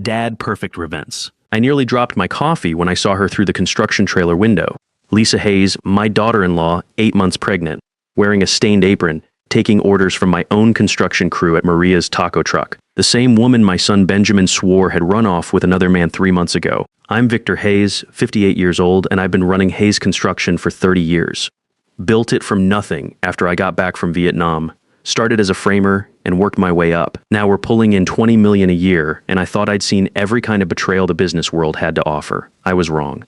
Dad perfect events. I nearly dropped my coffee when I saw her through the construction trailer window. Lisa Hayes, my daughter-in-law, 8 months pregnant, wearing a stained apron, taking orders from my own construction crew at Maria's taco truck. The same woman my son Benjamin swore had run off with another man 3 months ago. I'm Victor Hayes, 58 years old, and I've been running Hayes Construction for 30 years. Built it from nothing after I got back from Vietnam. Started as a framer and worked my way up. Now we're pulling in $20 million a year, and I thought I'd seen every kind of betrayal the business world had to offer. I was wrong.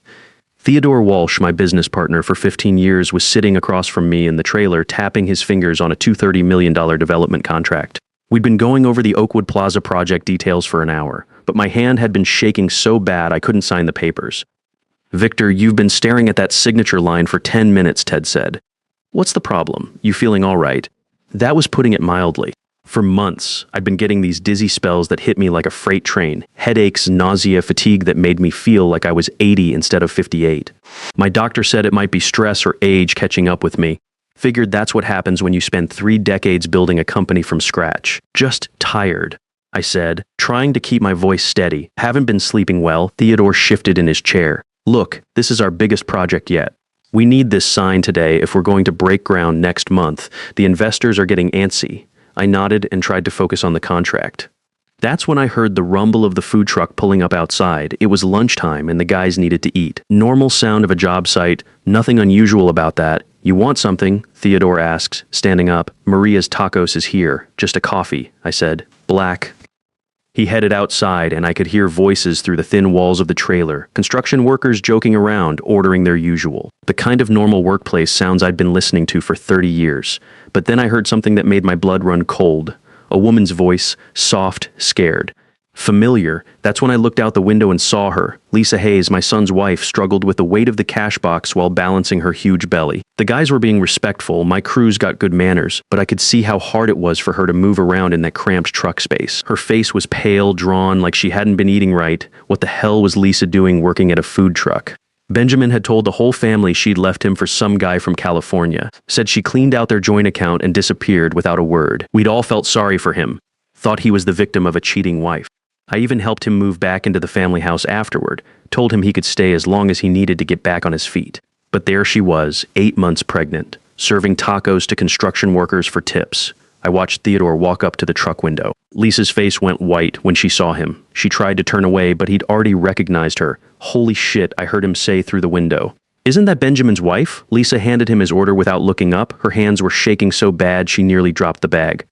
Theodore Walsh, my business partner for 15 years, was sitting across from me in the trailer tapping his fingers on a $230 million development contract. We'd been going over the Oakwood Plaza project details for an hour, but my hand had been shaking so bad I couldn't sign the papers. "Victor, you've been staring at that signature line for 10 minutes, Ted said. "What's the problem? You feeling all right?" That was putting it mildly. For months, I'd been getting these dizzy spells that hit me like a freight train, headaches, nausea, fatigue that made me feel like I was 80 instead of 58. My doctor said it might be stress or age catching up with me. Figured that's what happens when you spend 3 decades building a company from scratch. Just tired, I said, trying to keep my voice steady. "Haven't been sleeping well." Theodore shifted in his chair. "Look, this is our biggest project yet. We need this sign today if we're going to break ground next month. The investors are getting antsy." I nodded and tried to focus on the contract. That's when I heard the rumble of the food truck pulling up outside. It was lunchtime and the guys needed to eat. Normal sound of a job site, nothing unusual about that. "You want something?" Theodore asked, standing up. "Maria's Tacos is here. Just a coffee," I said. "Black." He headed outside and I could hear voices through the thin walls of the trailer. Construction workers joking around, ordering their usual. The kind of normal workplace sounds I'd been listening to for 30 years. But then I heard something that made my blood run cold. A woman's voice, soft, scared. Familiar. That's when I looked out the window and saw her. Lisa Hayes, my son's wife, struggled with the weight of the cash box while balancing her huge belly. The guys were being respectful, my crew's got good manners, but I could see how hard it was for her to move around in that cramped truck space. Her face was pale, drawn, like she hadn't been eating right. What the hell was Lisa doing working at a food truck? Benjamin had told the whole family she'd left him for some guy from California. Said she cleaned out their joint account and disappeared without a word. We'd all felt sorry for him. Thought he was the victim of a cheating wife. I even helped him move back into the family house afterward, told him he could stay as long as he needed to get back on his feet. But there she was, 8 months pregnant, serving tacos to construction workers for tips. I watched Theodore walk up to the truck window. Lisa's face went white when she saw him. She tried to turn away, but he'd already recognized her. "Holy shit," I heard him say through the window. "Isn't that Benjamin's wife?" Lisa handed him his order without looking up. Her hands were shaking so bad she nearly dropped the bag.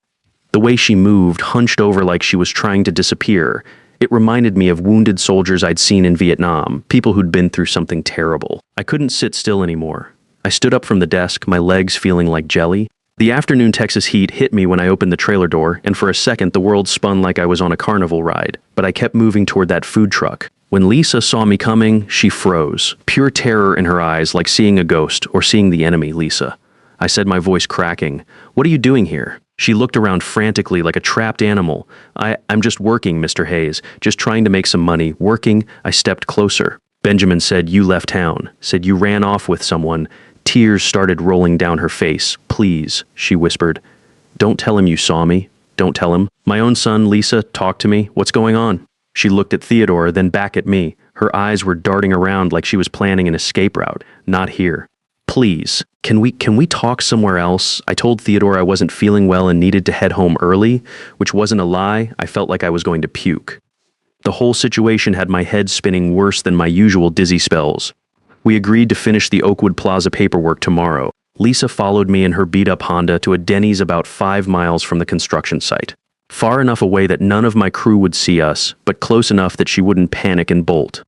The way she moved, hunched over like she was trying to disappear, it reminded me of wounded soldiers I'd seen in Vietnam, people who'd been through something terrible. I couldn't sit still anymore. I stood up from the desk, my legs feeling like jelly. The afternoon Texas heat hit me when I opened the trailer door, and for a second the world spun like I was on a carnival ride. But I kept moving toward that food truck. When Lisa saw me coming, she froze. Pure terror in her eyes, like seeing a ghost or seeing the enemy, Lisa. I said, my voice cracking, "What are you doing here?" She looked around frantically like a trapped animal. I'm just working, Mr. Hayes. Just trying to make some money. Working." I stepped closer. Benjamin said, "You left town." Said, "You ran off with someone." Tears started rolling down her face. "Please," she whispered. "Don't tell him you saw me. Don't tell him." "My own son, Lisa, talk to me. What's going on?" She looked at Theodore, then back at me. Her eyes were darting around like she was planning an escape route. "Not here. Please, can we talk somewhere else?" I told Theodore I wasn't feeling well and needed to head home early, which wasn't a lie. I felt like I was going to puke. The whole situation had my head spinning worse than my usual dizzy spells. We agreed to finish the Oakwood Plaza paperwork tomorrow. Lisa followed me in her beat-up Honda to a Denny's about 5 miles from the construction site. Far enough away that none of my crew would see us, but close enough that she wouldn't panic and bolt.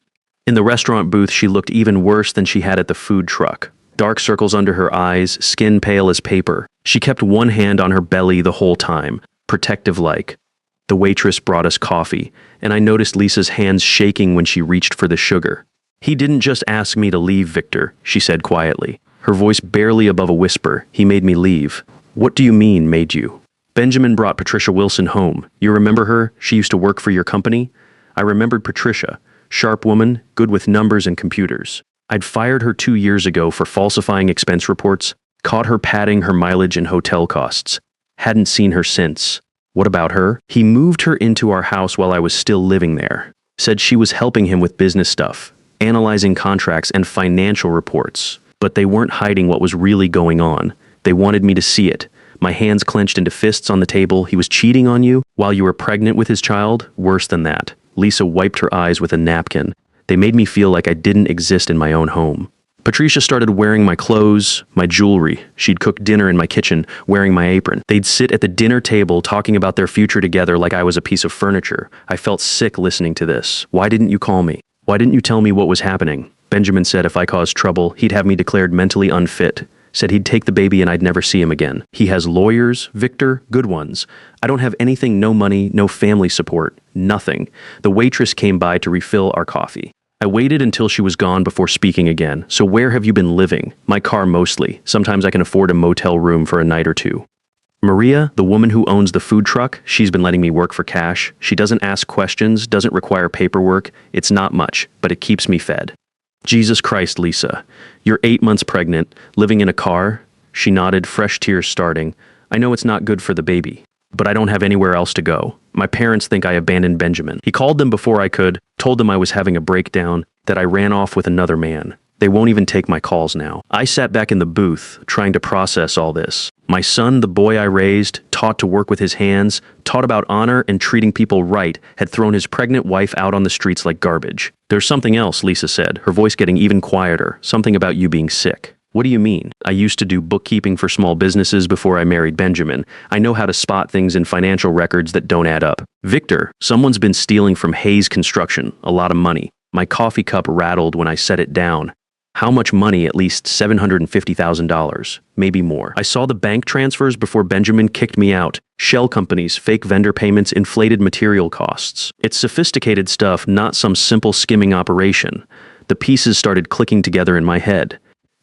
In the restaurant booth, she looked even worse than she had at the food truck. Dark circles under her eyes, skin pale as paper. She kept one hand on her belly the whole time, protective-like. The waitress brought us coffee, and I noticed Lisa's hands shaking when she reached for the sugar. "He didn't just ask me to leave, Victor," she said quietly, her voice barely above a whisper. "He made me leave." "What do you mean, made you?" "Benjamin brought Patricia Wilson home. You remember her? She used to work for your company?" I remembered Patricia. Sharp woman, good with numbers and computers. I'd fired her 2 years ago for falsifying expense reports, caught her padding her mileage and hotel costs. Hadn't seen her since. What about her? He moved her into our house while I was still living there. Said she was helping him with business stuff, analyzing contracts and financial reports. But they weren't hiding what was really going on. They wanted me to see it. My hands clenched into fists on the table. He was cheating on you while you were pregnant with his child? Worse than that. Lisa wiped her eyes with a napkin. They made me feel like I didn't exist in my own home. Patricia started wearing my clothes, my jewelry. She'd cook dinner in my kitchen, wearing my apron. They'd sit at the dinner table talking about their future together like I was a piece of furniture. I felt sick listening to this. Why didn't you call me? Why didn't you tell me what was happening? Benjamin said if I caused trouble, he'd have me declared mentally unfit. Said he'd take the baby and I'd never see him again. He has lawyers, Victor, good ones. I don't have anything, no money, no family support, nothing. The waitress came by to refill our coffee. I waited until she was gone before speaking again. So where have you been living? My car mostly. Sometimes I can afford a motel room for a night or two. Maria, the woman who owns the food truck, she's been letting me work for cash. She doesn't ask questions, doesn't require paperwork. It's not much, but it keeps me fed. Jesus Christ, Lisa. You're 8 months pregnant, living in a car? She nodded, fresh tears starting. I know it's not good for the baby, but I don't have anywhere else to go. My parents think I abandoned Benjamin. He called them before I could, told them I was having a breakdown, that I ran off with another man. They won't even take my calls now. I sat back in the booth, trying to process all this. My son, the boy I raised, taught to work with his hands, taught about honor and treating people right, had thrown his pregnant wife out on the streets like garbage. There's something else, Lisa said, her voice getting even quieter, something about you being sick. What do you mean? I used to do bookkeeping for small businesses before I married Benjamin. I know how to spot things in financial records that don't add up. Victor, someone's been stealing from Hayes Construction, a lot of money. My coffee cup rattled when I set it down. How much money? At least $750,000, maybe more. I saw the bank transfers before Benjamin kicked me out. Shell companies, fake vendor payments, inflated material costs. It's sophisticated stuff, not some simple skimming operation. The pieces started clicking together in my head.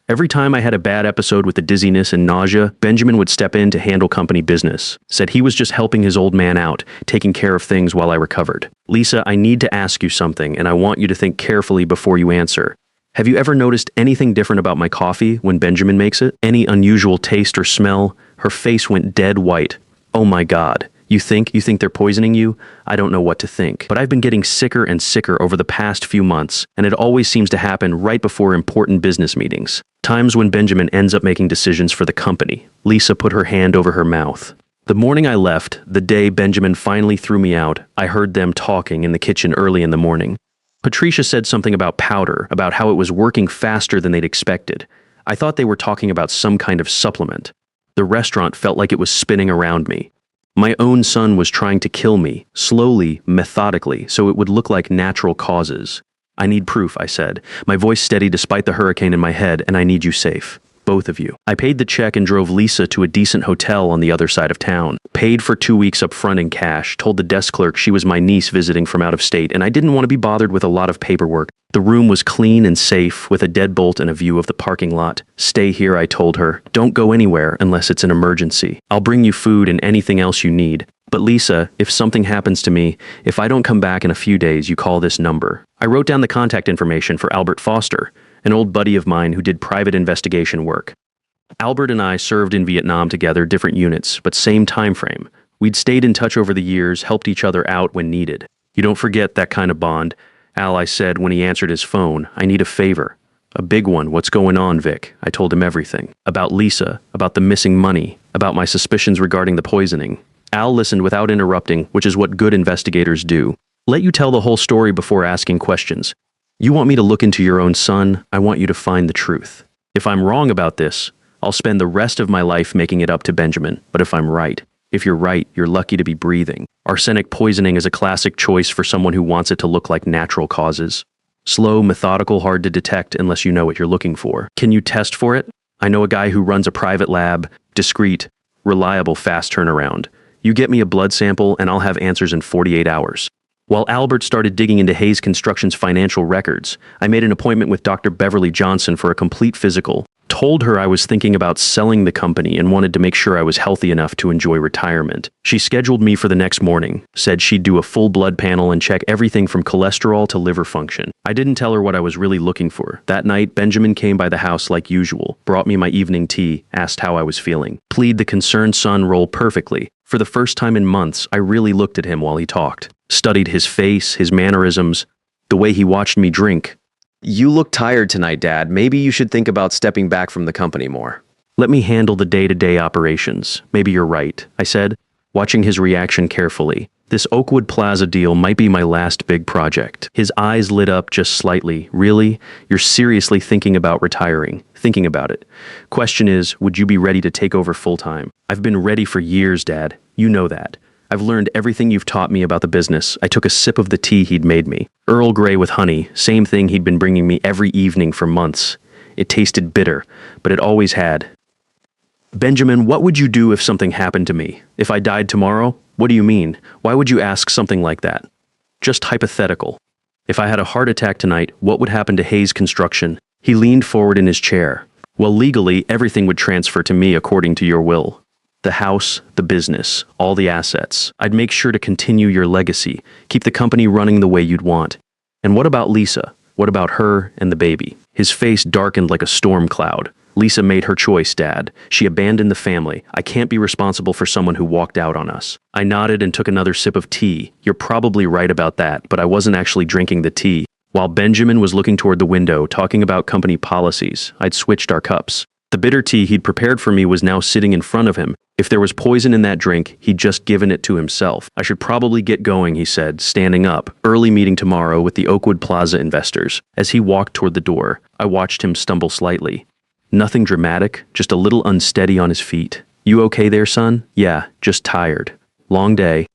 Every time I had a bad episode with the dizziness and nausea, Benjamin would step in to handle company business. Said he was just helping his old man out, taking care of things while I recovered. Lisa, I need to ask you something, and I want you to think carefully before you answer. Have you ever noticed anything different about my coffee when Benjamin makes it? Any unusual taste or smell? Her face went dead white. Oh my God. You think they're poisoning you? I don't know what to think. But I've been getting sicker and sicker over the past few months, and it always seems to happen right before important business meetings. Times when Benjamin ends up making decisions for the company. Lisa put her hand over her mouth. The morning I left, the day Benjamin finally threw me out, I heard them talking in the kitchen early in the morning. Patricia said something about powder, about how it was working faster than they'd expected. I thought they were talking about some kind of supplement. The restaurant felt like it was spinning around me. My own son was trying to kill me, slowly, methodically, so it would look like natural causes. I need proof, I said, my voice steady despite the hurricane in my head, and I need you safe. Both of you. I paid the check and drove Lisa to a decent hotel on the other side of town. Paid for 2 weeks up front in cash, told the desk clerk she was my niece visiting from out of state, and I didn't want to be bothered with a lot of paperwork. The room was clean and safe, with a deadbolt and a view of the parking lot. Stay here, I told her. Don't go anywhere unless it's an emergency. I'll bring you food and anything else you need. But Lisa, if something happens to me, if I don't come back in a few days, you call this number. I wrote down the contact information for Albert Foster, an old buddy of mine who did private investigation work. Albert and I served in Vietnam together, different units, but same time frame. We'd stayed in touch over the years, helped each other out when needed. You don't forget that kind of bond. Al, I said when he answered his phone, I need a favor. A big one. What's going on, Vic? I told him everything. About Lisa, about the missing money, about my suspicions regarding the poisoning. Al listened without interrupting, which is what good investigators do. Let you tell the whole story before asking questions. You want me to look into your own son? I want you to find the truth. If I'm wrong about this, I'll spend the rest of my life making it up to Benjamin. But if I'm right, if you're right, you're lucky to be breathing. Arsenic poisoning is a classic choice for someone who wants it to look like natural causes. Slow, methodical, hard to detect unless you know what you're looking for. Can you test for it? I know a guy who runs a private lab, discreet, reliable, fast turnaround. You get me a blood sample and I'll have answers in 48 hours. While Albert started digging into Hayes Construction's financial records, I made an appointment with Dr. Beverly Johnson for a complete physical. Told her I was thinking about selling the company and wanted to make sure I was healthy enough to enjoy retirement. She scheduled me for the next morning, said she'd do a full blood panel and check everything from cholesterol to liver function. I didn't tell her what I was really looking for. That night, Benjamin came by the house like usual, brought me my evening tea, asked how I was feeling. Played the concerned son role perfectly. For the first time in months, I really looked at him while he talked. Studied his face, his mannerisms, the way he watched me drink. You look tired tonight, Dad. Maybe you should think about stepping back from the company more. Let me handle the day-to-day operations. Maybe you're right, I said, watching his reaction carefully. This Oakwood Plaza deal might be my last big project. His eyes lit up just slightly. Really? You're seriously thinking about retiring? Thinking about it. Question is, would you be ready to take over full-time? I've been ready for years, Dad. You know that. I've learned everything you've taught me about the business. I took a sip of the tea he'd made me. Earl Grey with honey, same thing he'd been bringing me every evening for months. It tasted bitter, but it always had. Benjamin, what would you do if something happened to me? If I died tomorrow? What do you mean? Why would you ask something like that? Just hypothetical. If I had a heart attack tonight, what would happen to Hayes Construction? He leaned forward in his chair. Well, legally, everything would transfer to me according to your will. The house, the business, all the assets. I'd make sure to continue your legacy, keep the company running the way you'd want. And what about Lisa? What about her and the baby? His face darkened like a storm cloud. Lisa made her choice, Dad. She abandoned the family. I can't be responsible for someone who walked out on us. I nodded and took another sip of tea. You're probably right about that, but I wasn't actually drinking the tea. While Benjamin was looking toward the window, talking about company policies, I'd switched our cups. The bitter tea he'd prepared for me was now sitting in front of him. If there was poison in that drink, he'd just given it to himself. I should probably get going, he said, standing up. Early meeting tomorrow with the Oakwood Plaza investors. As he walked toward the door, I watched him stumble slightly. Nothing dramatic, just a little unsteady on his feet. You okay there, son? Yeah, just tired. Long day.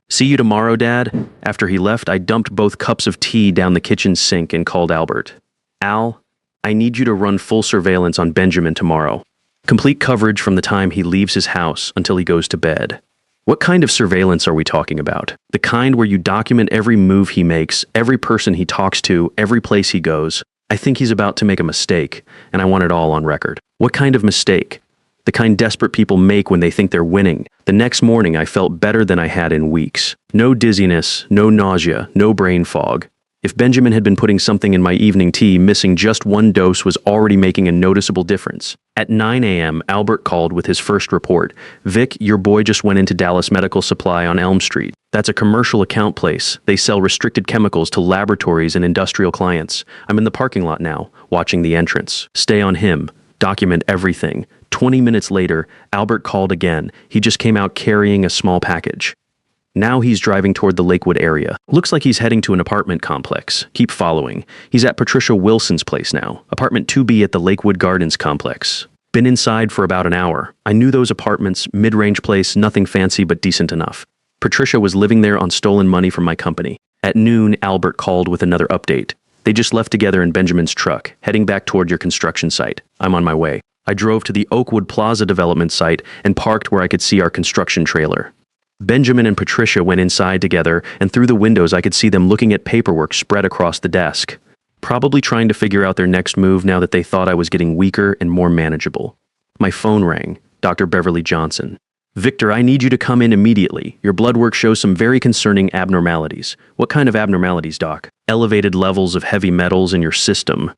See you tomorrow, Dad? After he left, I dumped both cups of tea down the kitchen sink and called Albert. Al, I need you to run full surveillance on Benjamin tomorrow. Complete coverage from the time he leaves his house until he goes to bed. What kind of surveillance are we talking about? The kind where you document every move he makes, every person he talks to, every place he goes. I think he's about to make a mistake, and I want it all on record. What kind of mistake? The kind desperate people make when they think they're winning. The next morning, I felt better than I had in weeks. No dizziness, no nausea, no brain fog. If Benjamin had been putting something in my evening tea, missing just one dose was already making a noticeable difference. At 9 a.m., Albert called with his first report. Vic, your boy just went into Dallas Medical Supply on Elm Street. That's a commercial account place. They sell restricted chemicals to laboratories and industrial clients. I'm in the parking lot now, watching the entrance. Stay on him. Document everything. 20 minutes later, Albert called again. He just came out carrying a small package. Now he's driving toward the Lakewood area. Looks like he's heading to an apartment complex. Keep following. He's at Patricia Wilson's place now, apartment 2B at the Lakewood Gardens complex. Been inside for about an hour. I knew those apartments, mid-range place, nothing fancy but decent enough. Patricia was living there on stolen money from my company. At noon, Albert called with another update. They just left together in Benjamin's truck, heading back toward your construction site. I'm on my way. I drove to the Oakwood Plaza development site and parked where I could see our construction trailer. Benjamin and Patricia went inside together, and through the windows I could see them looking at paperwork spread across the desk. Probably trying to figure out their next move now that they thought I was getting weaker and more manageable. My phone rang. Dr. Beverly Johnson. Victor, I need you to come in immediately. Your blood work shows some very concerning abnormalities. What kind of abnormalities, Doc? Elevated levels of heavy metals in your system.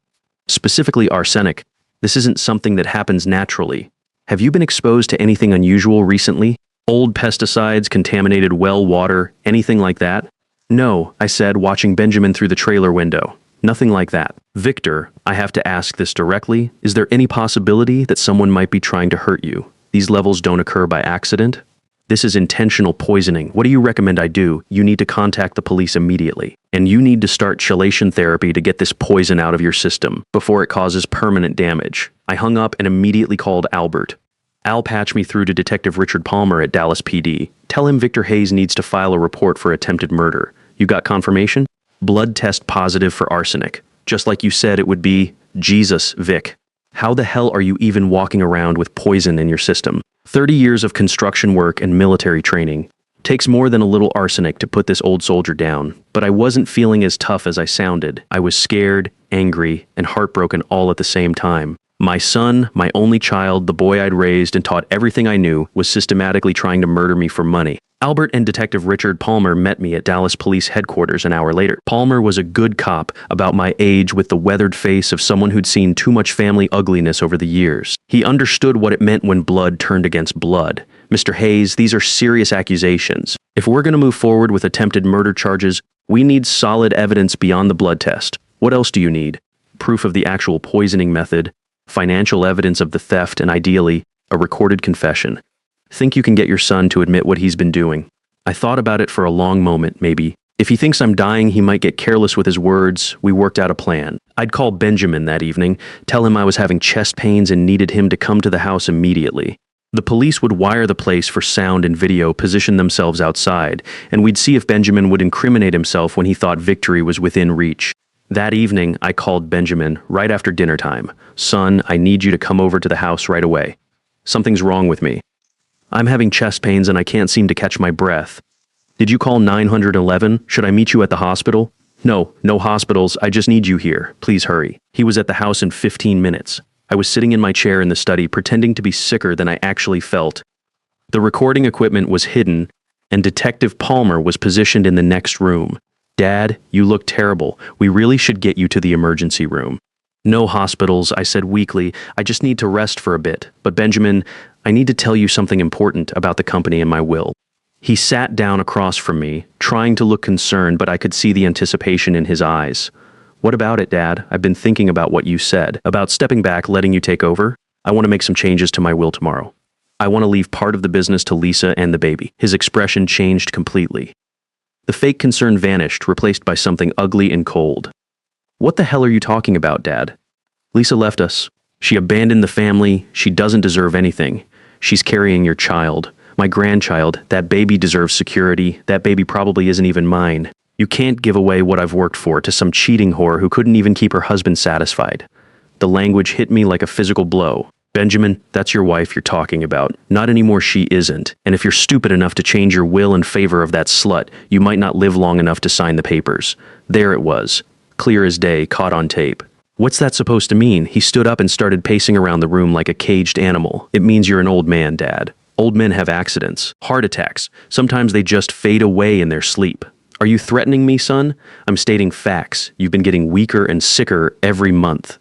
Specifically arsenic. This isn't something that happens naturally. Have you been exposed to anything unusual recently? Old pesticides, contaminated well water, anything like that? No, I said, watching Benjamin through the trailer window. Nothing like that. Victor, I have to ask this directly. Is there any possibility that someone might be trying to hurt you? These levels don't occur by accident? This is intentional poisoning. What do you recommend I do? You need to contact the police immediately. And you need to start chelation therapy to get this poison out of your system before it causes permanent damage. I hung up and immediately called Albert. Al patched me through to Detective Richard Palmer at Dallas PD. Tell him Victor Hayes needs to file a report for attempted murder. You got confirmation? Blood test positive for arsenic. Just like you said it would be. Jesus, Vic. How the hell are you even walking around with poison in your system? 30 years of construction work and military training. Takes more than a little arsenic to put this old soldier down. But I wasn't feeling as tough as I sounded. I was scared, angry, and heartbroken all at the same time. My son, my only child, the boy I'd raised and taught everything I knew, was systematically trying to murder me for money. Albert and Detective Richard Palmer met me at Dallas Police Headquarters an hour later. Palmer was a good cop, about my age, with the weathered face of someone who'd seen too much family ugliness over the years. He understood what it meant when blood turned against blood. Mr. Hayes, these are serious accusations. If we're going to move forward with attempted murder charges, we need solid evidence beyond the blood test. What else do you need? Proof of the actual poisoning method, financial evidence of the theft, and ideally, a recorded confession. Think you can get your son to admit what he's been doing? I thought about it for a long moment, maybe. If he thinks I'm dying, he might get careless with his words. We worked out a plan. I'd call Benjamin that evening, tell him I was having chest pains and needed him to come to the house immediately. The police would wire the place for sound and video, position themselves outside, and we'd see if Benjamin would incriminate himself when he thought victory was within reach. That evening, I called Benjamin right after dinner time. Son, I need you to come over to the house right away. Something's wrong with me. I'm having chest pains and I can't seem to catch my breath. Did you call 911? Should I meet you at the hospital? No hospitals. I just need you here. Please hurry. He was at the house in 15 minutes. I was sitting in my chair in the study, pretending to be sicker than I actually felt. The recording equipment was hidden, and Detective Palmer was positioned in the next room. Dad, you look terrible. We really should get you to the emergency room. No hospitals, I said weakly. I just need to rest for a bit. But Benjamin, I need to tell you something important about the company and my will. He sat down across from me, trying to look concerned, but I could see the anticipation in his eyes. What about it, Dad? I've been thinking about what you said, about stepping back, letting you take over. I want to make some changes to my will tomorrow. I want to leave part of the business to Lisa and the baby. His expression changed completely. The fake concern vanished, replaced by something ugly and cold. What the hell are you talking about, Dad? Lisa left us. She abandoned the family. She doesn't deserve anything. She's carrying your child. My grandchild. That baby deserves security. That baby probably isn't even mine. You can't give away what I've worked for to some cheating whore who couldn't even keep her husband satisfied. The language hit me like a physical blow. Benjamin, that's your wife you're talking about. Not anymore, she isn't. And if you're stupid enough to change your will in favor of that slut, you might not live long enough to sign the papers. There it was. Clear as day, caught on tape. What's that supposed to mean? He stood up and started pacing around the room like a caged animal. It means you're an old man, Dad. Old men have accidents, heart attacks. Sometimes they just fade away in their sleep. Are you threatening me, son? I'm stating facts. You've been getting weaker and sicker every month.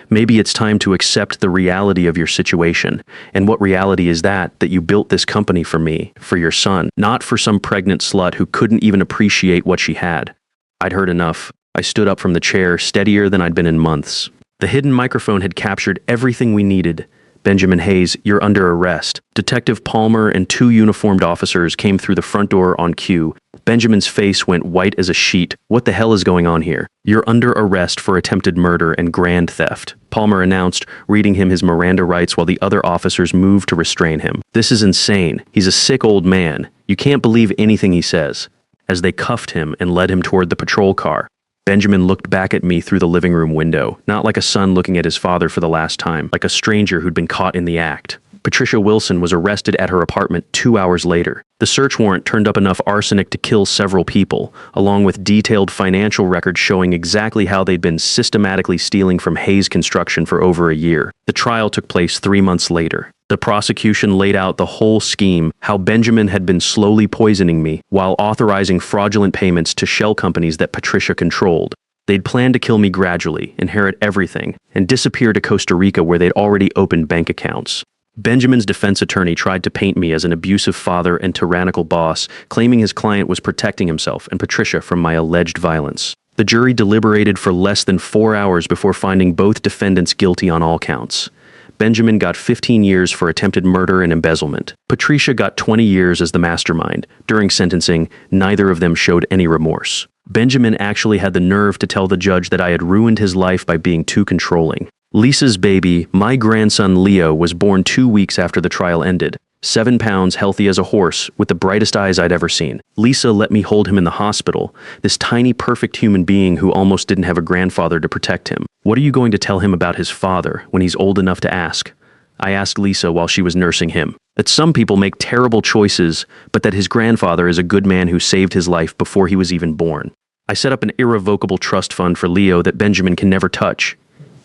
Maybe it's time to accept the reality of your situation. And what reality is that? That you built this company for me, for your son, not for some pregnant slut who couldn't even appreciate what she had. I'd heard enough. I stood up from the chair, steadier than I'd been in months. The hidden microphone had captured everything we needed. Benjamin Hayes, you're under arrest. Detective Palmer and 2 uniformed officers came through the front door on cue. Benjamin's face went white as a sheet. What the hell is going on here? You're under arrest for attempted murder and grand theft, Palmer announced, reading him his Miranda rights while the other officers moved to restrain him. This is insane. He's a sick old man. You can't believe anything he says. As they cuffed him and led him toward the patrol car, Benjamin looked back at me through the living room window, not like a son looking at his father for the last time, like a stranger who'd been caught in the act. Patricia Wilson was arrested at her apartment 2 hours later. The search warrant turned up enough arsenic to kill several people, along with detailed financial records showing exactly how they'd been systematically stealing from Hayes Construction for over a year. The trial took place 3 months later. The prosecution laid out the whole scheme, how Benjamin had been slowly poisoning me while authorizing fraudulent payments to shell companies that Patricia controlled. They'd planned to kill me gradually, inherit everything, and disappear to Costa Rica where they'd already opened bank accounts. Benjamin's defense attorney tried to paint me as an abusive father and tyrannical boss, claiming his client was protecting himself and Patricia from my alleged violence. The jury deliberated for less than 4 hours before finding both defendants guilty on all counts. Benjamin got 15 years for attempted murder and embezzlement. Patricia got 20 years as the mastermind. During sentencing, neither of them showed any remorse. Benjamin actually had the nerve to tell the judge that I had ruined his life by being too controlling. Lisa's baby, my grandson Leo, was born 2 weeks after the trial ended. 7 pounds, healthy as a horse, with the brightest eyes I'd ever seen. Lisa let me hold him in the hospital, this tiny, perfect human being who almost didn't have a grandfather to protect him. What are you going to tell him about his father when he's old enough to ask? I asked Lisa while she was nursing him. That some people make terrible choices, but that his grandfather is a good man who saved his life before he was even born. I set up an irrevocable trust fund for Leo that Benjamin can never touch,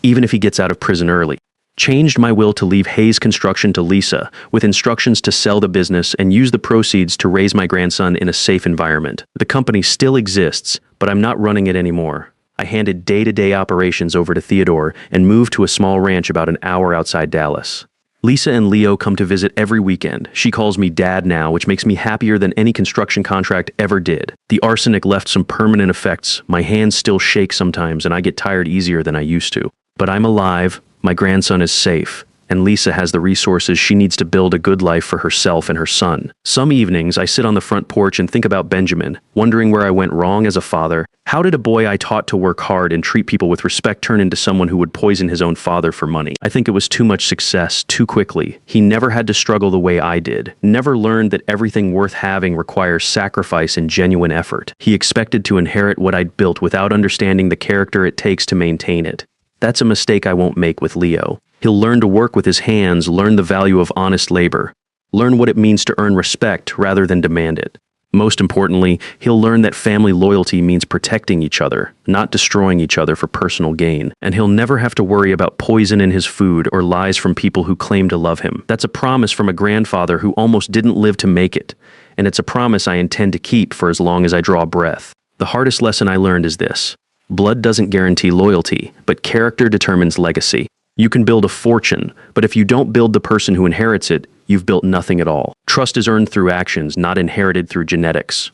even if he gets out of prison early. Changed my will to leave Hayes Construction to Lisa, with instructions to sell the business and use the proceeds to raise my grandson in a safe environment. The company still exists, but I'm not running it anymore. I handed day-to-day operations over to Theodore and moved to a small ranch about an hour outside Dallas. Lisa and Leo come to visit every weekend. She calls me dad now, which makes me happier than any construction contract ever did. The arsenic left some permanent effects. My hands still shake sometimes, and I get tired easier than I used to. But I'm alive, my grandson is safe, and Lisa has the resources she needs to build a good life for herself and her son. Some evenings, I sit on the front porch and think about Benjamin, wondering where I went wrong as a father. How did a boy I taught to work hard and treat people with respect turn into someone who would poison his own father for money? I think it was too much success, too quickly. He never had to struggle the way I did, never learned that everything worth having requires sacrifice and genuine effort. He expected to inherit what I'd built without understanding the character it takes to maintain it. That's a mistake I won't make with Leo. He'll learn to work with his hands, learn the value of honest labor, learn what it means to earn respect rather than demand it. Most importantly, he'll learn that family loyalty means protecting each other, not destroying each other for personal gain. And he'll never have to worry about poison in his food or lies from people who claim to love him. That's a promise from a grandfather who almost didn't live to make it. And it's a promise I intend to keep for as long as I draw breath. The hardest lesson I learned is this: blood doesn't guarantee loyalty, but character determines legacy. You can build a fortune, but if you don't build the person who inherits it, you've built nothing at all. Trust is earned through actions, not inherited through genetics.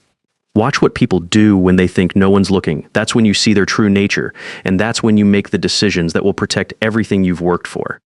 Watch what people do when they think no one's looking. That's when you see their true nature, and that's when you make the decisions that will protect everything you've worked for.